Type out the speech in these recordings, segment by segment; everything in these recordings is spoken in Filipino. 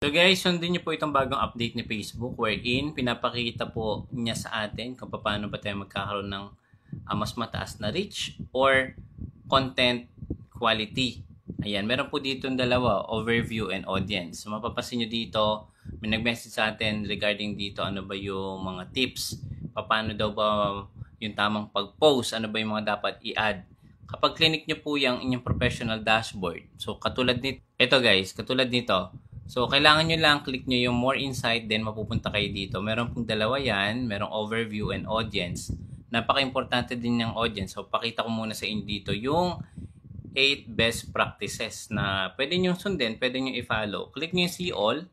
So guys, sundin niyo po itong bagong update ni Facebook wherein pinapakita po niya sa atin kung paano ba tayo magkakaroon ng mas mataas na reach or content quality. Ayan, meron po dito yung dalawa, overview and audience. So mapapansin nyo dito, may nag-message sa atin regarding dito ano ba yung mga tips, paano daw ba yung tamang pag-post, ano ba yung mga dapat i-add. Kapag clinic nyo po yung inyong professional dashboard, so katulad nito, ito guys, katulad nito, so kailangan nyo lang click nyo yung more insight, then mapupunta kayo dito. Meron pong dalawa yan, merong overview and audience. Napaka-importante din ng audience. So pakita ko muna sa inyo dito yung 8 best practices na pwede nyo sundin, pwede nyo i-follow. Click nyo yung see all.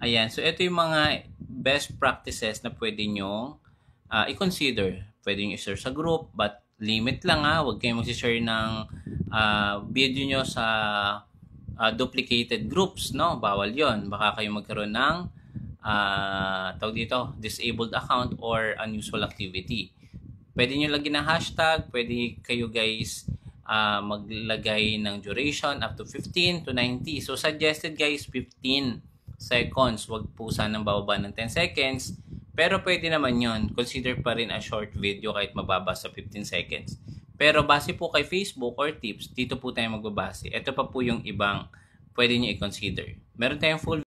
Ayan, so ito yung mga best practices na pwede nyo i-consider. Pwede nyo i-share sa group, but limit lang huwag kayong mag-share ng video nyo sa duplicated groups, no? Bawal yon. Baka kayo magkaroon ng tawag dito, disabled account or unusual activity. Pwede nyo lagyan ng hashtag, pwede kayo guys maglagay ng duration up to 15 to 90. So suggested guys 15 seconds. Wag po sanang bababa ng 10 seconds. Pero pwede naman yon. Consider pa rin a short video kahit mababa sa 15 seconds. Pero base po kay Facebook or tips, dito po tayo magbabase. Ito pa po yung ibang pwede nyo i-consider. Meron tayong full